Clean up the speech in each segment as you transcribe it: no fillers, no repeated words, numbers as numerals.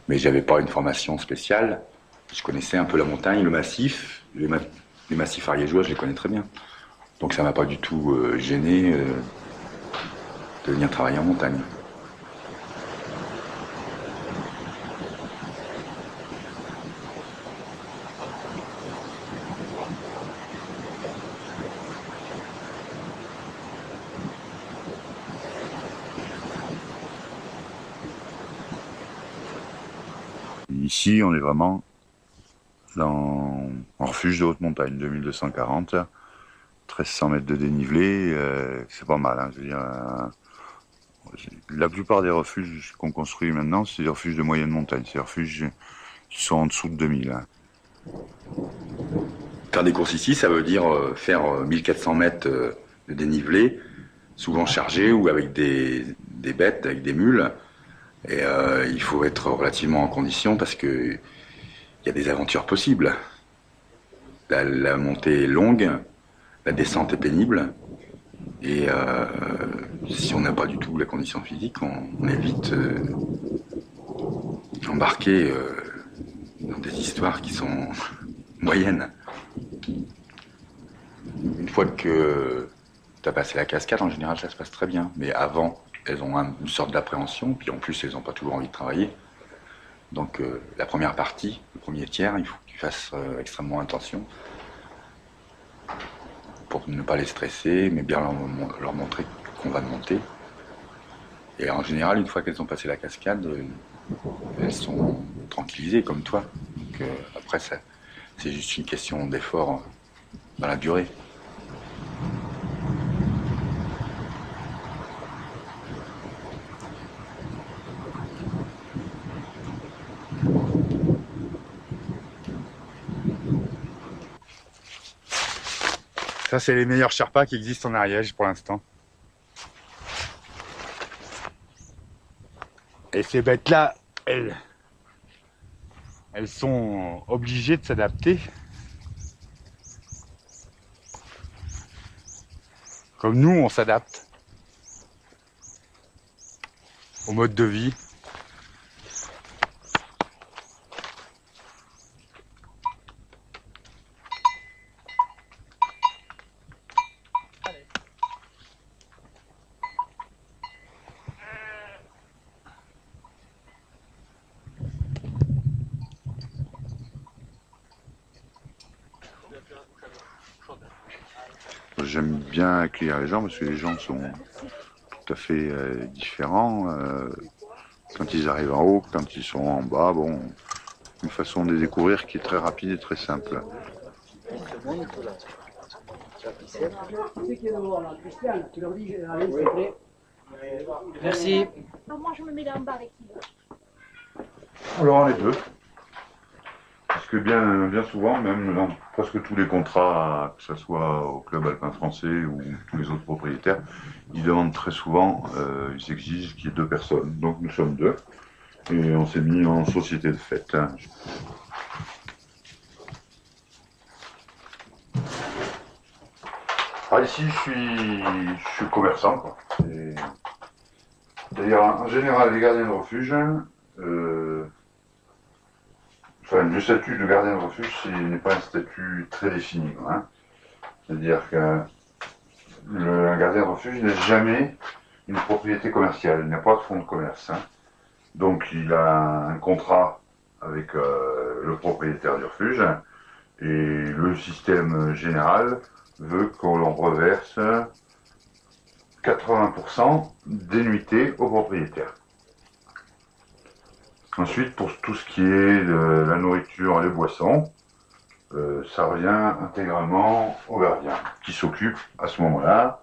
mais j'avais pas une formation spéciale. Je connaissais un peu la montagne, le massif, les massifs ariégeois, je les connais très bien. Donc ça m'a pas du tout gêné de venir travailler en montagne. Ici, on est vraiment en refuge de haute montagne, 2240, 1300 mètres de dénivelé, c'est pas mal. Hein, je veux dire, la plupart des refuges qu'on construit maintenant, c'est des refuges de moyenne montagne, c'est des refuges qui sont en dessous de 2000. Hein. Faire des courses ici, ça veut dire faire 1400 mètres de dénivelé, souvent chargé ou avec des bêtes, avec des mules. Et il faut être relativement en condition parce que il y a des aventures possibles. La montée est longue, la descente est pénible. Et si on n'a pas du tout la condition physique, on est vite embarqué dans des histoires qui sont moyennes. Une fois que tu as passé la cascade, en général, ça se passe très bien. Mais avant, elles ont une sorte d'appréhension, puis en plus, elles n'ont pas toujours envie de travailler. Donc la première partie, le premier tiers, il faut que tu fasses extrêmement attention pour ne pas les stresser, mais bien leur montrer qu'on va monter. Et en général, une fois qu'elles ont passé la cascade, elles sont tranquillisées comme toi. Donc après, c'est juste une question d'effort dans la durée. Ça, c'est les meilleurs Sherpas qui existent en Ariège pour l'instant. Et ces bêtes-là, elles sont obligées de s'adapter. Comme nous, on s'adapte au mode de vie. J'aime bien accueillir les gens parce que les gens sont tout à fait différents. Quand ils arrivent en haut, quand ils sont en bas, bon, une façon de les découvrir qui est très rapide et très simple. Merci. Alors moi je me mets là en bas avec lui. Alors les deux. Parce que bien souvent, même dans presque tous les contrats, que ce soit au club alpin français ou tous les autres propriétaires, ils demandent très souvent, ils exigent qu'il y ait deux personnes. Donc nous sommes deux. Et on s'est mis en société de fête. Hein. Ah, ici, je suis commerçant. Quoi. D'ailleurs, en général, les gardiens de refuge, le statut de gardien de refuge n'est pas un statut très défini. Hein. C'est-à-dire qu'un gardien de refuge n'a jamais une propriété commerciale, il n'a pas de fonds de commerce. Hein. Donc il a un contrat avec le propriétaire du refuge et le système général veut qu'on reverse 80% des nuitées au propriétaire. Ensuite, pour tout ce qui est de la nourriture et les boissons, ça revient intégralement au gardien, qui s'occupe à ce moment-là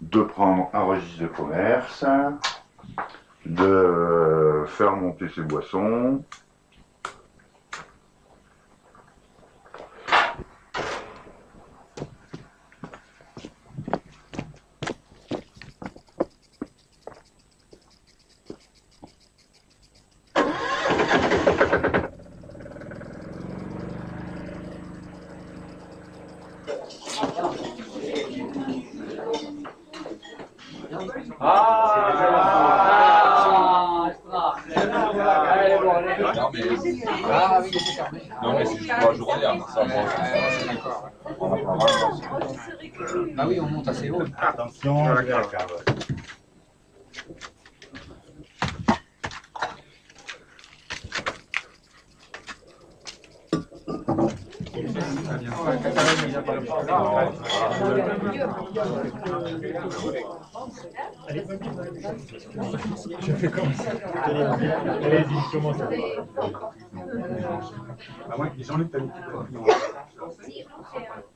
de prendre un registre de commerce, de faire monter ses boissons, juste 3 journées avant ça. Ah oui, on monte assez haut. Attention, je vais la cave. Je fais comme ça. Allez-y, commence. Ah ouais, Jean-Luc, t'as mis.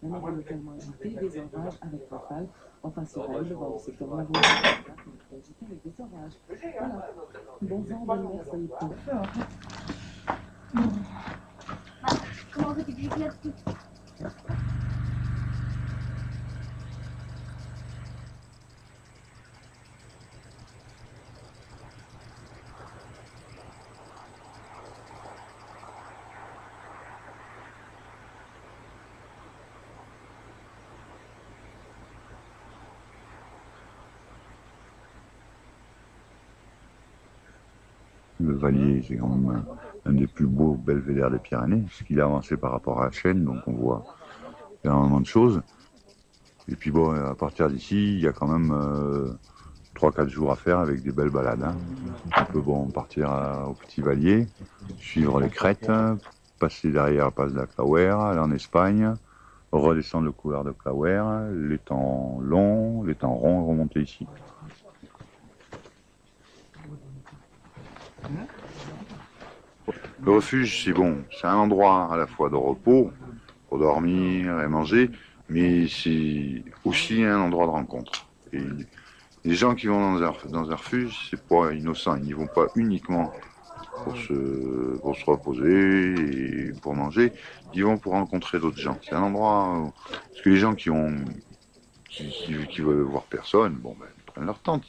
On aura localement ajouté des orages avec rafale. Enfin, c'est pas le vent, c'est comme la voie. Avec des orages. Voilà. Bon vent, bonne mer, ça y prend. Comment veux-tu que j'éclaire tout? Le Vallier, c'est quand même un des plus beaux belvédères des Pyrénées, parce qu'il a avancé par rapport à la chaîne, donc on voit énormément de choses. Et puis bon, à partir d'ici, il y a quand même 3-4 jours à faire avec des belles balades. Hein. On peut partir au Petit Vallier, suivre les crêtes, passer derrière la passe de la Claouer, aller en Espagne, redescendre le couloir de Claouer, les temps longs, les temps ronds, et remonter ici. Le refuge, c'est bon, c'est un endroit à la fois de repos, pour dormir et manger, mais c'est aussi un endroit de rencontre. Et les gens qui vont dans un refuge, c'est pas innocent, ils n'y vont pas uniquement pour se reposer et pour manger, ils vont pour rencontrer d'autres gens. C'est un endroit parce que les gens qui veulent voir personne, ils prennent leur tente.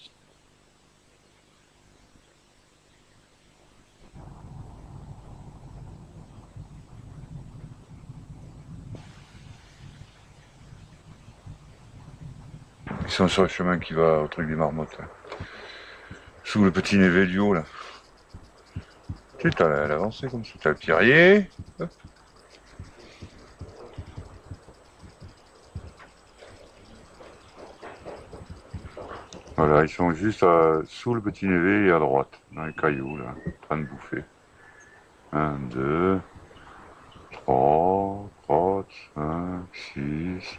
Ils sont sur le chemin qui va au truc des marmottes, là. Sous le petit névé du haut, là. Tu sais, t'as l'avancée comme ça, t'as le tirier. Hop. Voilà, ils sont juste sous le petit névé et à droite, dans les cailloux, là, en train de bouffer. 1, 2, 3, 4, 5, 6...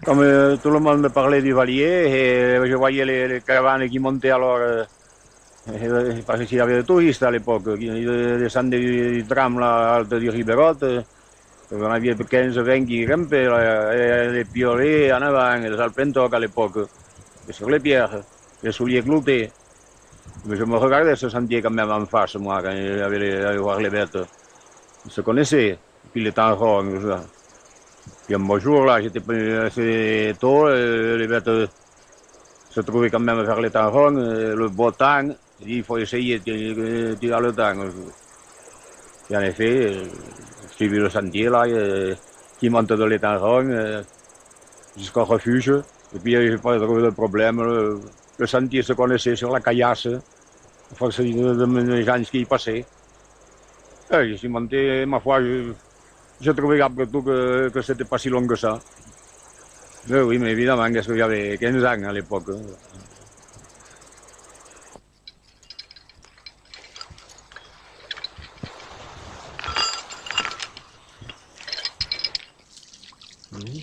Comme tout le monde me parlait du Vallier, et je voyais les caravanes qui montaient alors, parce qu'il y avait des touristes à l'époque, qui descendaient du tram là, Halte du Riberotte, on avait 15-20 qui grimpaient, là, les piolets en avant, les alpentocs à l'époque, et sur les pierres, les souliers cloutés. Mais je me regardais ce sentier quand même en face, moi, quand j'allais voir les bêtes. Ils se connaissaient, puis les temps ronds, tout ça. Puis un beau jour, là, j'étais assez tôt, les bêtes se trouvaient quand même à faire les temps ronds, le beau temps, j'ai dit, il faut essayer de tirer le temps. Et en effet, j'ai suivi le sentier, là, qui monte dans les temps ronds, jusqu'au refuge. Et puis, j'ai pas trouvé de problème, le sentier se connaissait sur la caillasse, à force de gens qui y passaient. Et je suis monté, ma foi, j'ai trouvé après tout que c'était pas si long que ça. Mais oui, mais évidemment, qu'est-ce que j'avais 15 ans à l'époque.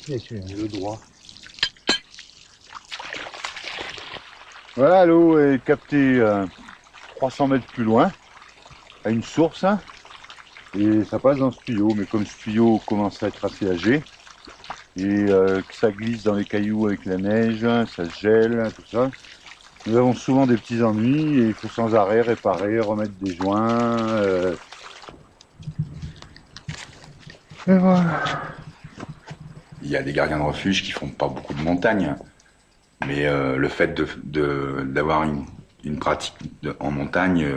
Le droit. Voilà, l'eau est captée 300 mètres plus loin, à une source, hein, et ça passe dans ce tuyau. Mais comme ce tuyau commence à être assez âgé, et que ça glisse dans les cailloux avec la neige, ça se gèle, tout ça, nous avons souvent des petits ennuis et il faut sans arrêt réparer, remettre des joints. Et voilà. Il y a des gardiens de refuge qui font pas beaucoup de montagnes, mais le fait d'avoir une pratique en montagne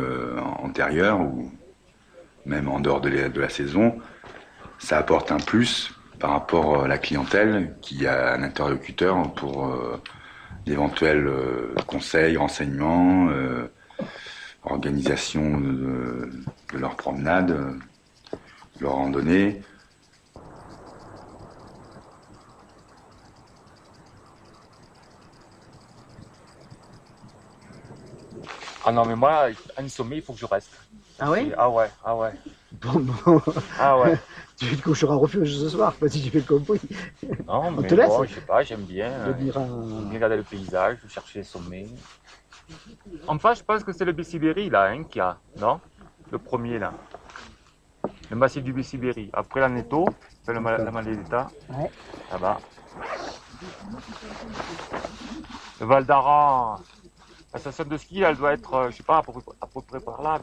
antérieure ou même en dehors de la saison, ça apporte un plus par rapport à la clientèle qui a un interlocuteur pour d'éventuels conseils, renseignements, organisation de leur promenade, de leur randonnée. Ah non, mais moi, un sommet, il faut que je reste. Ah ouais? Ah ouais, ah ouais. Bon, Ah ouais. tu te coucheras en refuge ce soir, si tu fais le compris. Non, mais te laisse bon, je sais pas, j'aime bien. De dire J'aime bien regarder le paysage, chercher les sommets. Enfin, je pense que c'est le Bessibéry, là, hein, qu'il y a, non? Le premier, là. Le massif du Bessibéry. Après l'Aneto, la Maledetta, Ouais. là-bas. Le Val d'Aran, la station de ski, elle doit être, je sais pas, à peu près par là.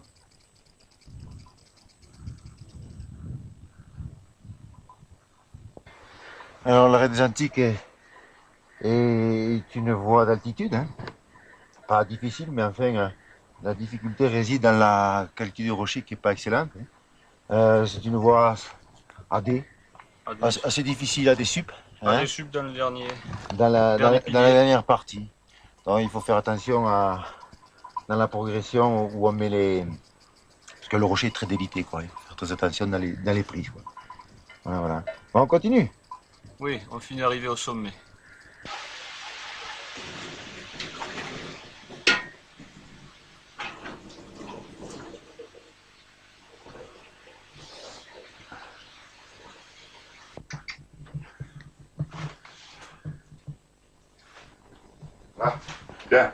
Alors l'arrêt des Antiques est une voie d'altitude, hein. Pas difficile, mais enfin la difficulté réside dans la qualité du rocher qui n'est pas excellente, hein. C'est une voie AD, assez difficile à des sup. Hein, des sup dans le dernier. Dans la dernière partie. Donc il faut faire attention dans la progression où on met les... Parce que le rocher est très délité, quoi. Il faut faire très attention dans les prises, quoi. Voilà. Bon, on continue. Oui, on finit d'arriver au sommet. Ah, bien.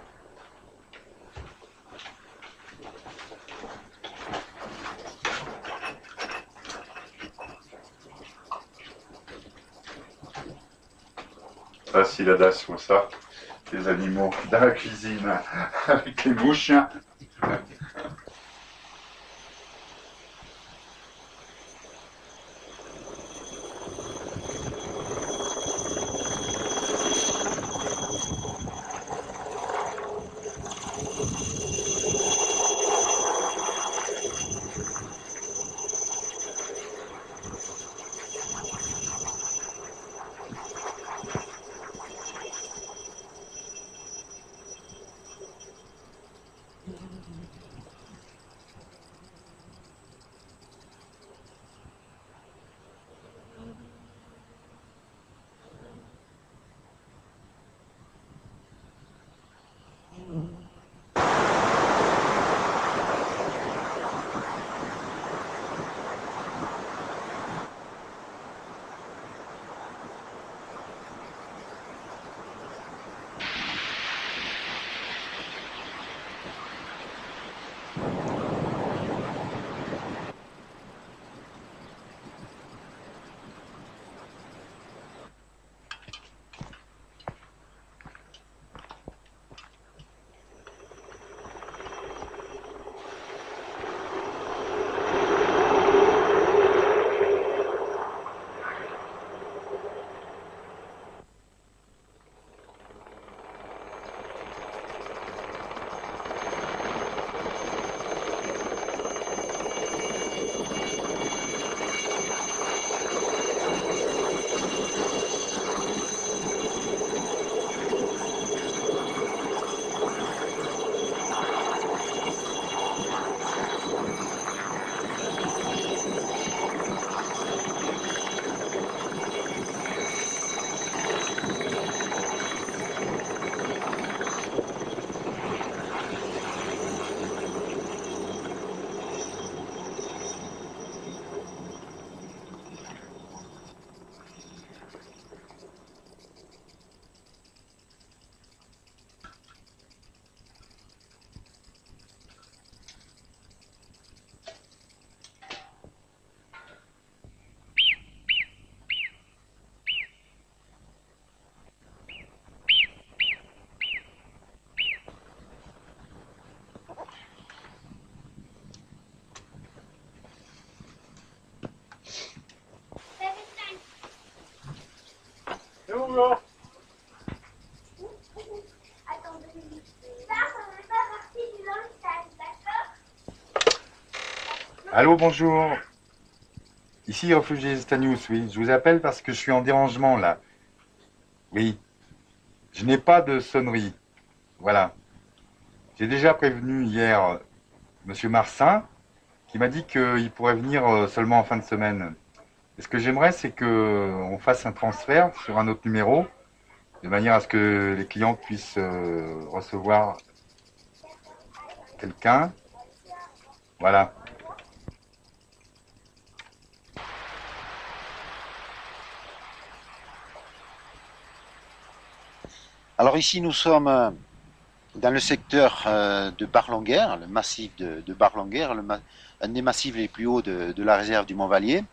Facile à das comme ça, les animaux dans la cuisine avec les mouches. Attends, ça, on n'est pas parti Allô, bonjour. Ici, refuge des Estanius, oui. Je vous appelle parce que je suis en dérangement, là. Oui. Je n'ai pas de sonnerie. Voilà. J'ai déjà prévenu hier Monsieur Marsin, qui m'a dit qu'il pourrait venir seulement en fin de semaine. Et ce que j'aimerais, c'est qu'on fasse un transfert sur un autre numéro, de manière à ce que les clients puissent recevoir quelqu'un. Voilà. Alors ici, nous sommes dans le secteur de Bar-Longuère, le massif de Bar-Longuère, un des massifs les plus hauts de la réserve du Mont-Vallier,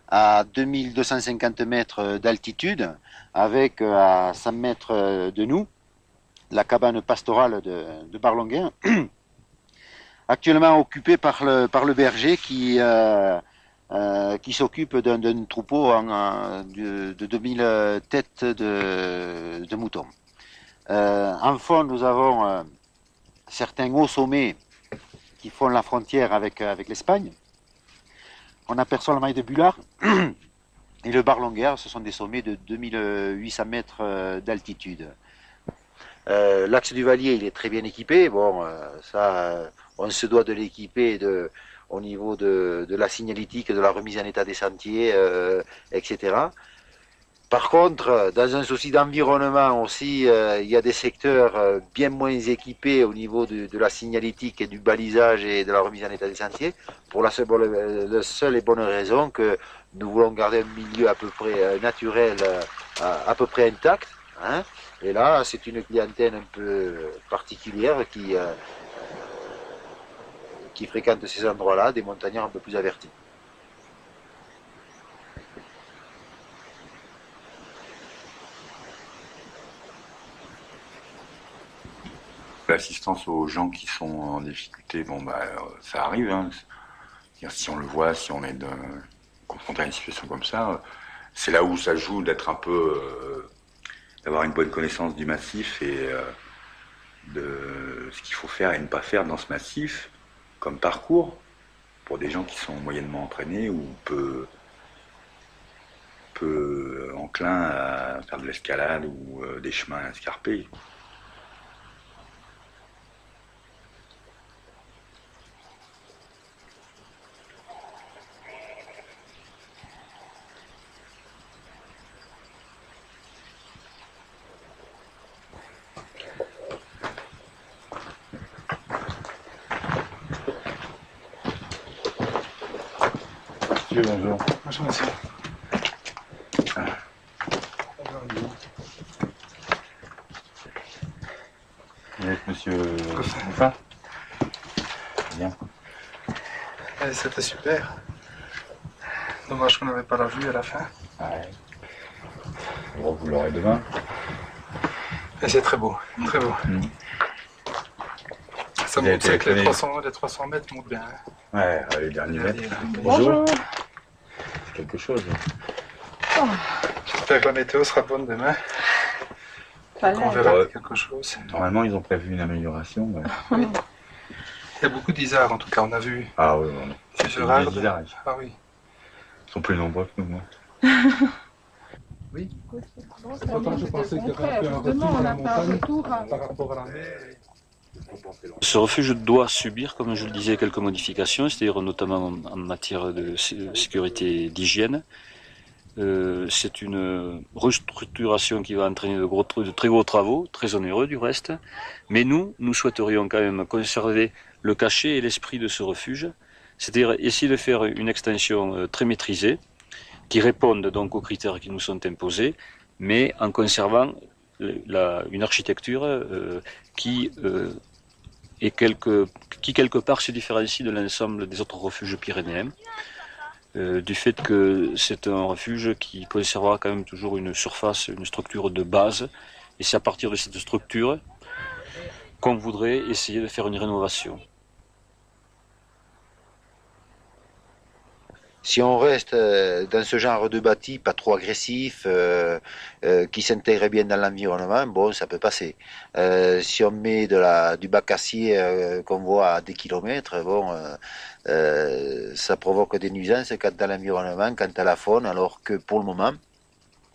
à 2250 mètres d'altitude, avec à 100 mètres de nous, la cabane pastorale de Bar-Longuère, actuellement occupée par le berger qui s'occupe d'un troupeau de 2000 têtes de moutons. En fond, nous avons certains hauts sommets qui font la frontière avec l'Espagne. On aperçoit la maille de Bullard et le Bar-Longuère, ce sont des sommets de 2800 mètres d'altitude. L'axe du Vallier, il est très bien équipé. Bon, on se doit de l'équiper au niveau de la signalétique, de la remise en état des sentiers, etc. Par contre, dans un souci d'environnement aussi, il y a des secteurs bien moins équipés au niveau de la signalétique et du balisage et de la remise en état des sentiers, pour la seule et bonne raison que nous voulons garder un milieu à peu près naturel, à peu près intact. Hein. Et là, c'est une clientèle un peu particulière qui fréquente ces endroits-là, des montagnards un peu plus avertis. L'assistance aux gens qui sont en difficulté, bon bah ça arrive. Hein. Si on le voit, si on est confronté à une situation comme ça, c'est là où ça joue d'être un peu, d'avoir une bonne connaissance du massif et de ce qu'il faut faire et ne pas faire dans ce massif, comme parcours pour des gens qui sont moyennement entraînés ou peu enclins à faire de l'escalade ou des chemins escarpés. Bonjour. Bonjour, monsieur. Vous êtes monsieur Coffin? Bien. C'était super. Dommage qu'on n'avait pas la vue à la fin. Ouais. Bon, vous l'aurez demain. Et c'est très beau, très beau. Ça monte, c'est que les 300 mètres montent bien. Hein. Ouais, les derniers mètres. Bonjour. C'est quelque chose. Oh. J'espère que la météo sera bonne demain. On verra quelque chose. Normalement, ils ont prévu une amélioration. Ouais. Oui. Il y a beaucoup d'isards, en tout cas, on a vu. Ah oui, c'est Gérard. Ah oui. Ils sont plus nombreux que nous. Hein. Oui. Pourtant, je pensais qu'il y avait un peu un retour à la montagne par rapport à la mer. Ce refuge doit subir, comme je le disais, quelques modifications, c'est-à-dire notamment en matière de sécurité et d'hygiène. C'est une restructuration qui va entraîner de très gros travaux, très onéreux du reste. Mais nous souhaiterions quand même conserver le cachet et l'esprit de ce refuge, c'est-à-dire essayer de faire une extension très maîtrisée, qui réponde donc aux critères qui nous sont imposés, mais en conservant une architecture qui quelque part se différencie de l'ensemble des autres refuges pyrénéens, du fait que c'est un refuge qui conservera quand même toujours une surface, une structure de base, et c'est à partir de cette structure qu'on voudrait essayer de faire une rénovation. Si on reste dans ce genre de bâti, pas trop agressif, qui s'intègre bien dans l'environnement, bon, ça peut passer. Si on met du bac acier qu'on voit à des kilomètres, bon, ça provoque des nuisances quant à l'environnement, quant à la faune, alors que pour le moment,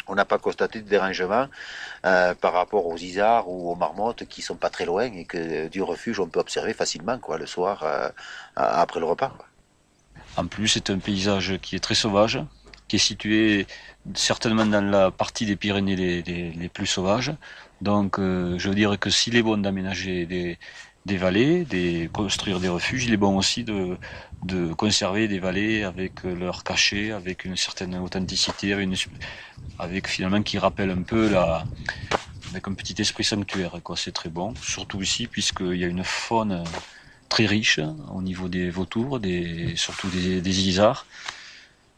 on n'a pas constaté de dérangement par rapport aux isards ou aux marmottes qui sont pas très loin et que du refuge on peut observer facilement quoi, le soir après le repas. Quoi. En plus, c'est un paysage qui est très sauvage, qui est situé certainement dans la partie des Pyrénées les plus sauvages. Donc, je veux dire que s'il est bon d'aménager des vallées, de construire des refuges, il est bon aussi de conserver des vallées avec leur cachet, avec une certaine authenticité, avec finalement qui rappelle un peu avec un petit esprit sanctuaire, quoi. C'est très bon, surtout ici puisqu'il y a une faune très riche au niveau des vautours, surtout des isards.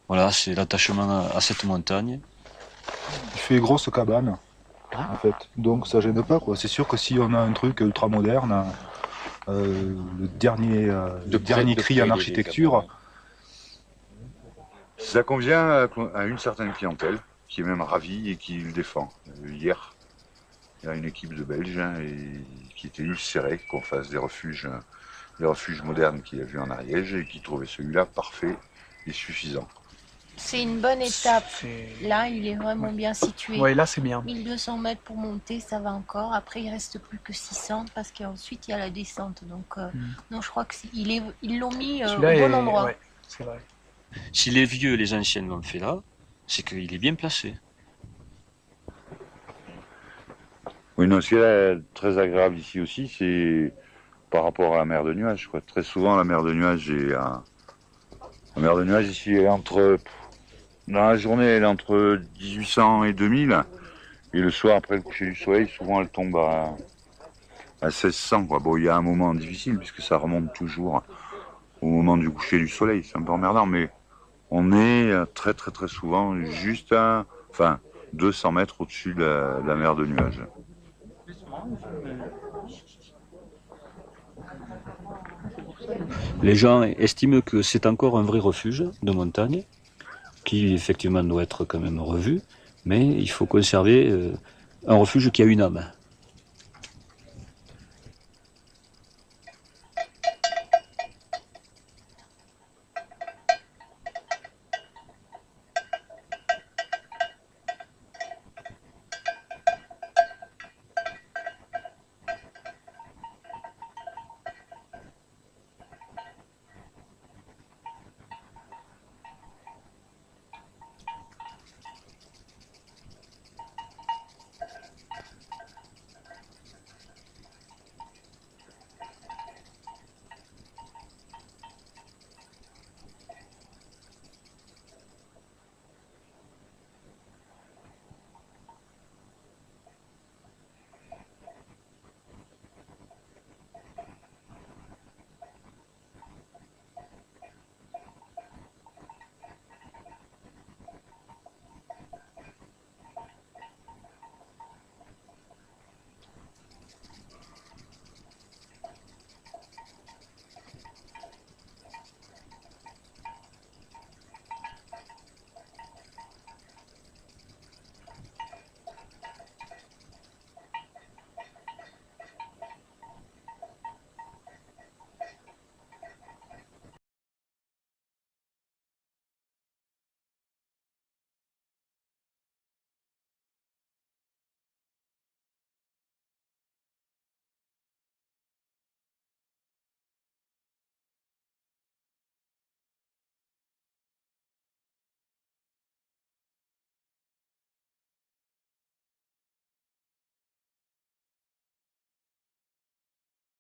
Voilà, c'est l'attachement à cette montagne. Il fait grosse cabane, en fait, donc ça gêne pas, quoi. C'est sûr que si on a un truc ultra moderne, le dernier cri en architecture, ça convient à une certaine clientèle qui est même ravie et qui le défend. Hier, il y a une équipe de Belges qui était ulcérée qu'on fasse des refuges modernes qu'il a vus en Ariège et qui trouvaient celui-là parfait et suffisant. C'est une bonne étape. Là, il est vraiment bien situé. Oui, là, c'est bien. 1200 mètres pour monter, ça va encore. Après, il reste plus que 600 parce qu'ensuite, il y a la descente. Donc, non, je crois qu'ils l'ont mis au bon endroit. Ouais, c'est vrai. Si les vieux et les anciens l'ont fait là, c'est qu'il est bien placé. Oui, non, ce qui est très agréable ici aussi, c'est par rapport à la mer de nuages, quoi. Très souvent, la mer de nuages ici, elle est dans la journée, elle est entre 1800 et 2000. Et le soir, après le coucher du soleil, souvent, elle tombe à 1600, quoi. Bon, il y a un moment difficile, puisque ça remonte toujours au moment du coucher du soleil. C'est un peu emmerdant, mais on est très, très, très souvent juste 200 mètres au-dessus de la mer de nuages. Les gens estiment que c'est encore un vrai refuge de montagne, qui effectivement doit être quand même revu, mais il faut conserver un refuge qui a une âme.